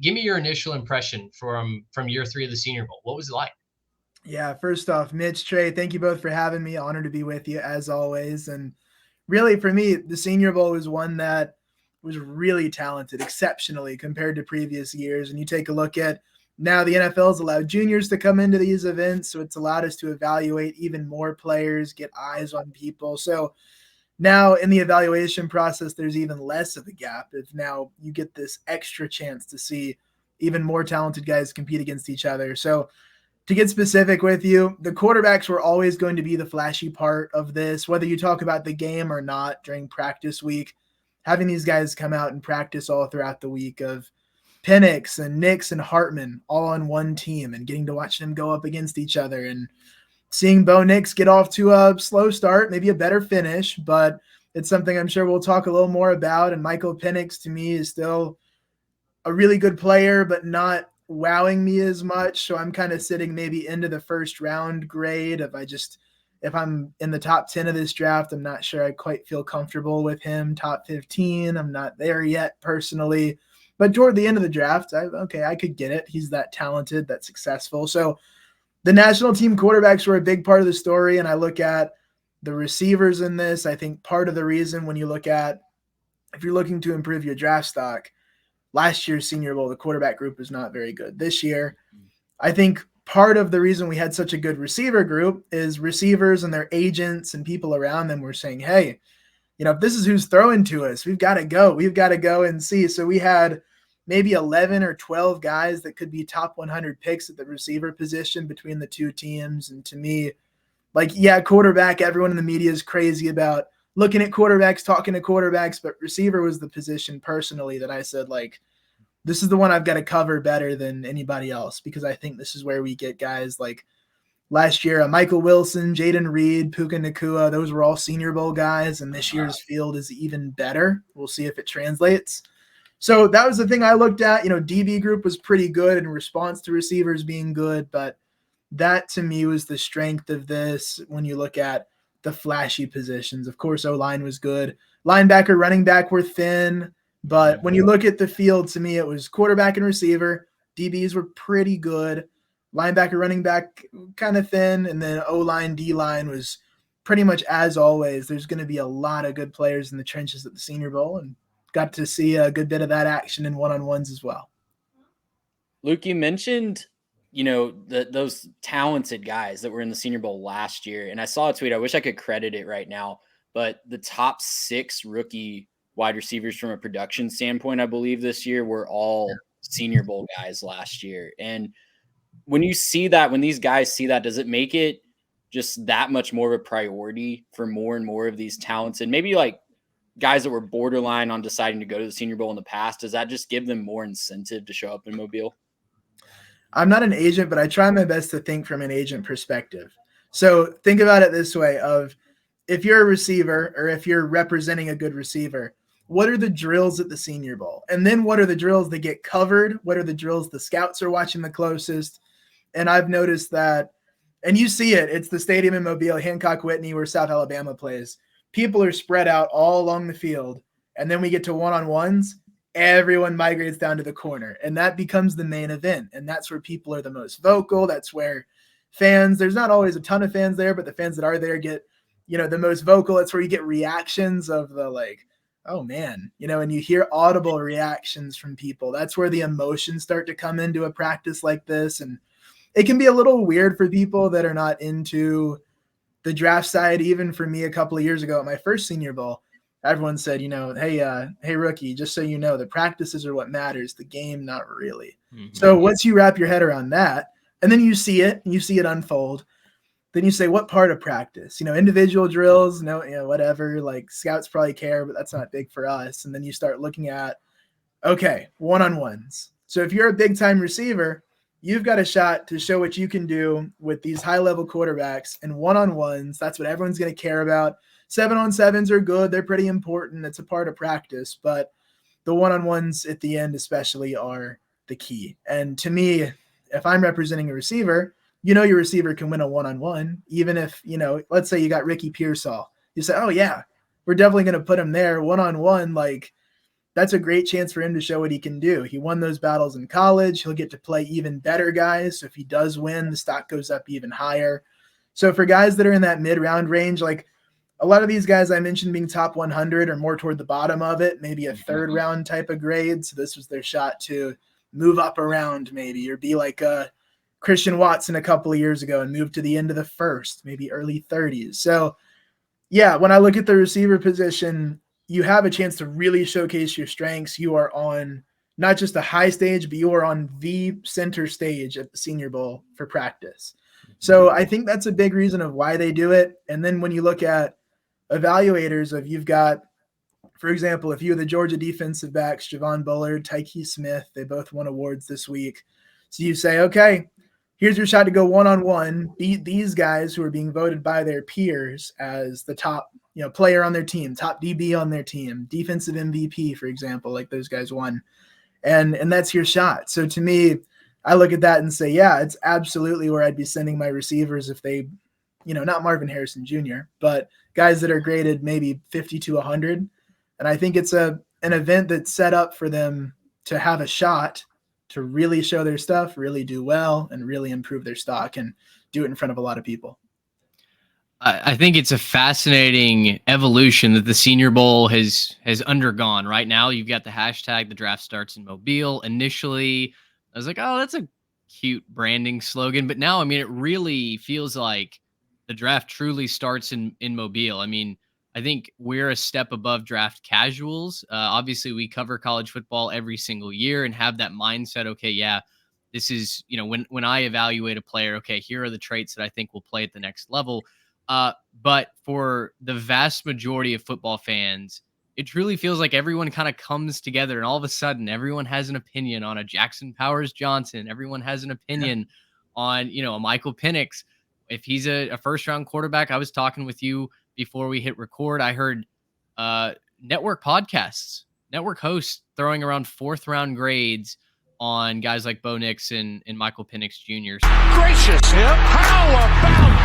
give me your initial impression from year three of the Senior Bowl. What was it like? Yeah, first off, Mitch, Trey, thank you both for having me. Honored to be with you as always. And really, for me, the Senior Bowl was one that was really talented, exceptionally compared to previous years. And you take a look at now the NFL's allowed juniors to come into these events, so it's allowed us to evaluate even more players, get eyes on people. So now in the evaluation process, there's even less of a gap. If now you get this extra chance to see even more talented guys compete against each other. So to get specific with you, the quarterbacks were always going to be the flashy part of this, whether you talk about the game or not during practice week. Having these guys come out and practice all throughout the week of Penix and Nix and Hartman all on one team and getting to watch them go up against each other and seeing Bo Nix get off to a slow start, maybe a better finish, but it's something I'm sure we'll talk a little more about. And Michael Penix to me is still a really good player, but not wowing me as much. So I'm kind of sitting maybe into the first round grade. If I'm in the top 10 of this draft, I'm not sure I quite feel comfortable with him. Top 15, I'm not there yet personally. But toward the end of the draft, I could get it. He's that talented, that successful. So the national team quarterbacks were a big part of the story. And I look at the receivers in this. I think part of the reason when you look at, if you're looking to improve your draft stock, last year's Senior Bowl, the quarterback group was not very good. This year, I think part of the reason we had such a good receiver group is receivers and their agents and people around them were saying, hey, if this is who's throwing to us, we've got to go. We've got to go and see. So we had maybe 11 or 12 guys that could be top 100 picks at the receiver position between the two teams. And to me, quarterback, everyone in the media is crazy about looking at quarterbacks, talking to quarterbacks, but receiver was the position personally that I said, this is the one I've got to cover better than anybody else, because I think this is where we get guys like last year, Michael Wilson, Jaden Reed, Puka Nacua, those were all Senior Bowl guys, and this year's field is even better. We'll see if it translates. So that was the thing I looked at. DB group was pretty good in response to receivers being good, but that to me was the strength of this when you look at the flashy positions. Of course, O-line was good. Linebacker, running back were thin. But when you look at the field, to me, it was quarterback and receiver. DBs were pretty good. Linebacker, running back, kind of thin. And then O-line, D-line was pretty much as always. There's going to be a lot of good players in the trenches at the Senior Bowl, and got to see a good bit of that action in one-on-ones as well. Luke, you mentioned those talented guys that were in the Senior Bowl last year. And I saw a tweet. I wish I could credit it right now, but the top 6 rookie wide receivers from a production standpoint, I believe this year, were all Senior Bowl guys last year. And when you see that, when these guys see that, does it make it just that much more of a priority for more and more of these talents? And maybe like guys that were borderline on deciding to go to the Senior Bowl in the past, does that just give them more incentive to show up in Mobile? I'm not an agent, but I try my best to think from an agent perspective. So think about it this way: of if you're a receiver or if you're representing a good receiver, what are the drills at the Senior Bowl? And then what are the drills that get covered? What are the drills the scouts are watching the closest? And I've noticed that, and you see it, it's the stadium in Mobile, Hancock Whitney, where South Alabama plays. People are spread out all along the field. And then we get to one-on-ones, everyone migrates down to the corner, and that becomes the main event. And that's where people are the most vocal. That's where fans, there's not always a ton of fans there, but the fans that are there get, the most vocal. That's where you get reactions of the oh man, and you hear audible reactions from people. That's where the emotions start to come into a practice like this. And it can be a little weird for people that are not into the draft side. Even for me, a couple of years ago at my first Senior Bowl, everyone said, hey, rookie, just so you know, the practices are what matters, the game, not really. Mm-hmm. So once you wrap your head around that, and then you see it unfold, then you say, what part of practice? Individual drills, whatever, scouts probably care, but that's not big for us. And then you start looking at, okay, one-on-ones. So if you're a big-time receiver, you've got a shot to show what you can do with these high-level quarterbacks, and one-on-ones, that's what everyone's going to care about. 7-on-7s are good. They're pretty important. It's a part of practice, but the one-on-ones at the end especially are the key. And to me, if I'm representing a receiver, your receiver can win a one-on-one, even if, let's say you got Ricky Pearsall. You say, oh yeah, we're definitely going to put him there one-on-one. that's a great chance for him to show what he can do. He won those battles in college. He'll get to play even better guys. So if he does win, the stock goes up even higher. So for guys that are in that mid-round range, like a lot of these guys I mentioned being top 100 or more toward the bottom of it, maybe a third round type of grade. So this was their shot to move up around maybe, or be like a Christian Watson a couple of years ago and move to the end of the first, maybe early 30s. So yeah, when I look at the receiver position, you have a chance to really showcase your strengths. You are on not just the high stage, but you are on the center stage at the Senior Bowl for practice. So I think that's a big reason of why they do it. And then when you look at evaluators of, you've got, for example, a few of the Georgia defensive backs, Javon Bullard, Tyke Smith, they both won awards this week. So you say, okay, here's your shot to go one-on-one, beat these guys who are being voted by their peers as the top, player on their team, top DB on their team, defensive MVP, for example, like those guys won. And that's your shot. So to me, I look at that and say, yeah, it's absolutely where I'd be sending my receivers if they, not Marvin Harrison Jr., but guys that are graded maybe 50 to 100. And I think it's an event that's set up for them to have a shot to really show their stuff, really do well, and really improve their stock and do it in front of a lot of people. I think it's a fascinating evolution that the Senior Bowl has undergone. Right now, you've got the hashtag, the draft starts in Mobile. Initially, I was like, oh, that's a cute branding slogan. But now, it really feels like the draft truly starts in Mobile. I think we're a step above draft casuals. Obviously, we cover college football every single year and have that mindset. Okay, yeah, this is, when I evaluate a player, okay, here are the traits that I think will play at the next level. But for the vast majority of football fans, it truly feels like everyone kind of comes together and all of a sudden everyone has an opinion on a Jackson Powers Johnson. Everyone has an opinion on, a Michael Penix. If he's a first-round quarterback, I was talking with you before we hit record. I heard network podcasts, network hosts throwing around fourth-round grades on guys like Bo Nix and Michael Penix Jr. Gracious him! How about